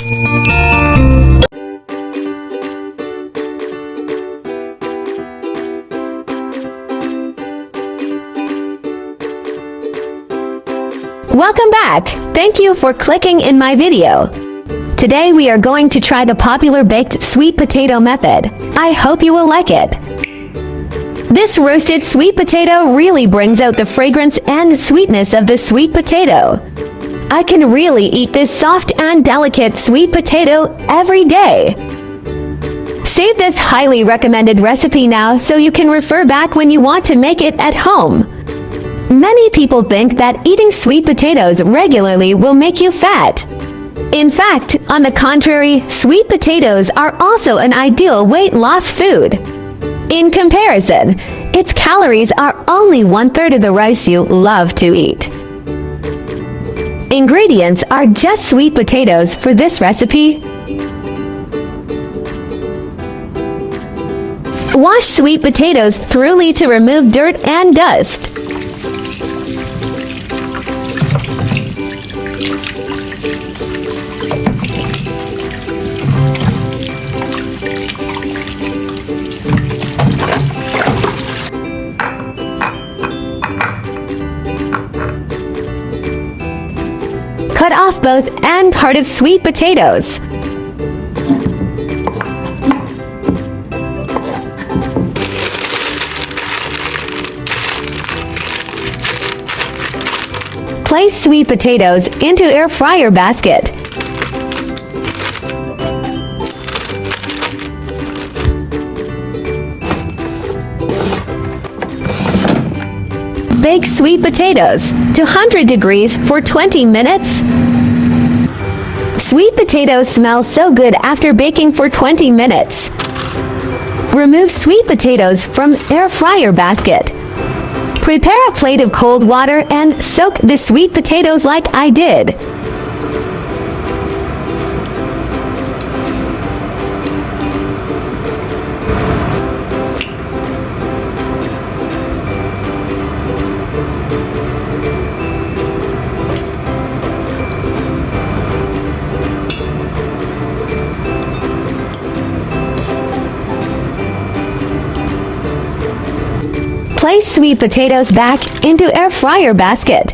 Welcome back! Thank you for clicking in my video. Today we are going to try the popular baked sweet potato method. I hope you will like it. This roasted sweet potato really brings out the fragrance and sweetness of the sweet potato. I can really eat this soft and delicate sweet potato every day. Save this highly recommended recipe now so you can refer back when you want to make it at home. Many people think that eating sweet potatoes regularly will make you fat. In fact, on the contrary, sweet potatoes are also an ideal weight loss food. In comparison, its calories are only 1/3 of the rice you love to eat. Ingredients are just sweet potatoes for this recipe. Wash sweet potatoes thoroughly to remove dirt and dust. Cut off both and part of sweet potatoes. Place sweet potatoes into air fryer basket. Bake sweet potatoes to 100 degrees for 20 minutes. Sweet potatoes smell so good after baking for 20 minutes. Remove sweet potatoes from air fryer basket. Prepare a plate of cold water and soak the sweet potatoes like I did. Place sweet potatoes back into air fryer basket.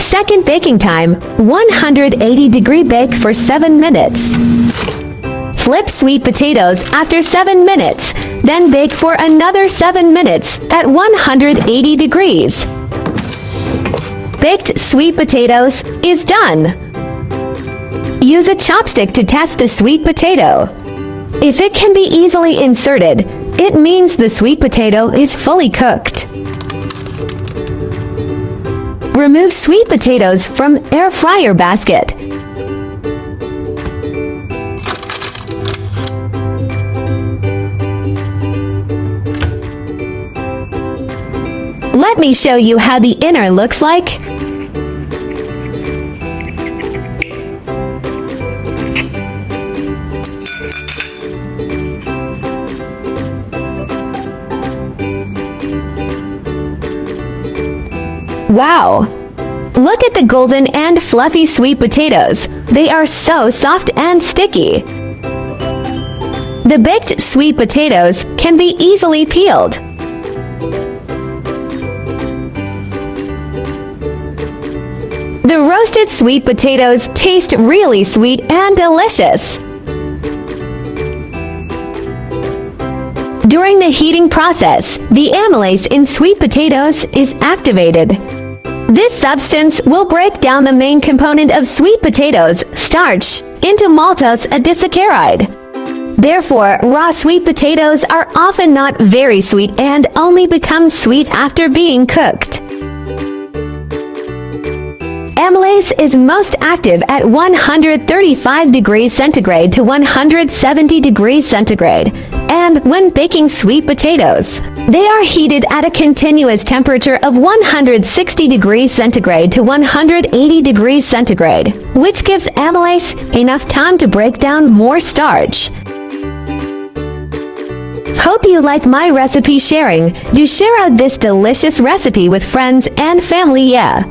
Second baking time, 180-degree bake for 7 minutes. Flip sweet potatoes after 7 minutes, then bake for another 7 minutes at 180 degrees. Baked sweet potatoes is done. Use a chopstick to test the sweet potato. If it can be easily inserted, it means the sweet potato is fully cooked. Remove sweet potatoes from air fryer basket. Let me show you how the inner looks like. Wow! Look at the golden and fluffy sweet potatoes. They are so soft and sticky. The baked sweet potatoes can be easily peeled. The roasted sweet potatoes taste really sweet and delicious. During the heating process, the amylase in sweet potatoes is activated. This substance will break down the main component of sweet potatoes, starch, into maltose disaccharide. Therefore, raw sweet potatoes are often not very sweet and only become sweet after being cooked. Amylase is most active at 135 degrees centigrade to 170 degrees centigrade, and when baking sweet potatoes, they are heated at a continuous temperature of 160 degrees centigrade to 180 degrees centigrade, which gives amylase enough time to break down more starch. Hope you like my recipe sharing. Do share out this delicious recipe with friends and family, yeah.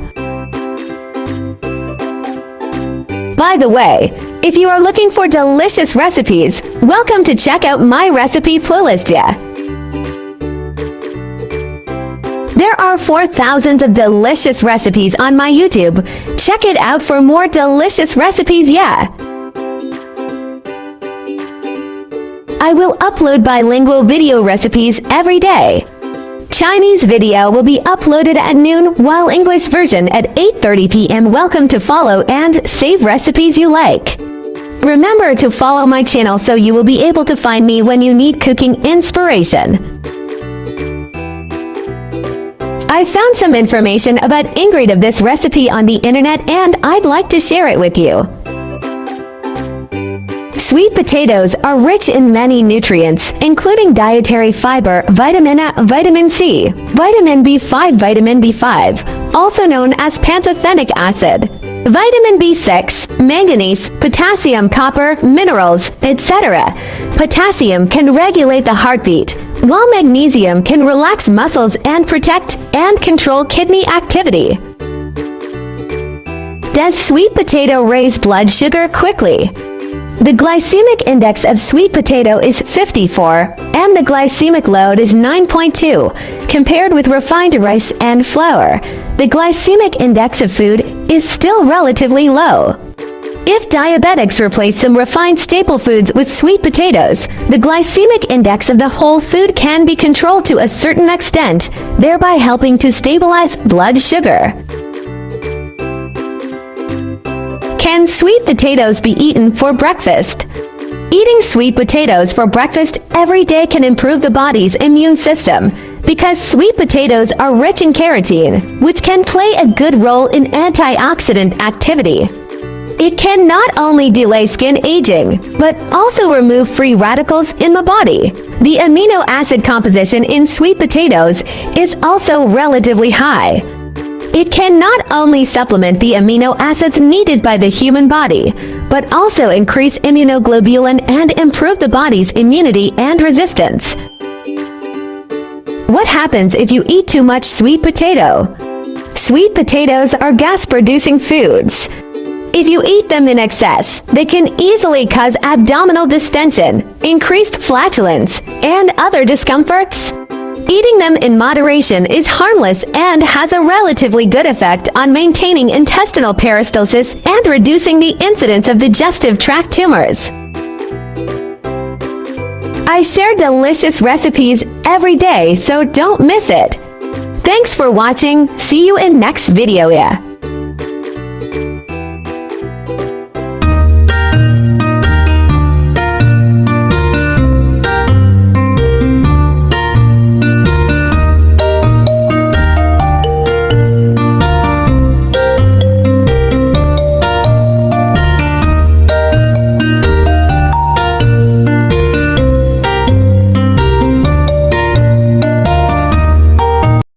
By the way, if you are looking for delicious recipes, welcome to check out my recipe playlist, yeah. There are 4,000 of delicious recipes on my YouTube. Check it out for more delicious recipes, yeah. I will upload bilingual video recipes every day. Chinese video will be uploaded at noon, while English version at 8:30 p.m. Welcome to follow and save recipes you like. Remember to follow my channel so you will be able to find me when you need cooking inspiration. I found some information about ingredient of this recipe on the internet and I'd like to share it with you. Sweet potatoes are rich in many nutrients, including dietary fiber, vitamin A, vitamin C, vitamin B5, vitamin B5, also known as pantothenic acid, vitamin B6, manganese, potassium, copper, minerals, etc. Potassium can regulate the heartbeat, while magnesium can relax muscles and protect and control kidney activity. Does sweet potato raise blood sugar quickly? The glycemic index of sweet potato is 54, and the glycemic load is 9.2. Compared with refined rice and flour, the glycemic index of food is still relatively low. If diabetics replace some refined staple foods with sweet potatoes, the glycemic index of the whole food can be controlled to a certain extent, thereby helping to stabilize blood sugar. Can sweet potatoes be eaten for breakfast? Eating sweet potatoes for breakfast every day can improve the body's immune system because sweet potatoes are rich in carotene, which can play a good role in antioxidant activity. It can not only delay skin aging, but also remove free radicals in the body. The amino acid composition in sweet potatoes is also relatively high. It can not only supplement the amino acids needed by the human body, but also increase immunoglobulin and improve the body's immunity and resistance. What happens if you eat too much sweet potato? Sweet potatoes are gas-producing foods. If you eat them in excess, they can easily cause abdominal distension, increased flatulence, and other discomforts. Eating them in moderation is harmless and has a relatively good effect on maintaining intestinal peristalsis and reducing the incidence of digestive tract tumors. I share delicious recipes every day, so don't miss it. Thanks for watching. See you in next video. Yeah.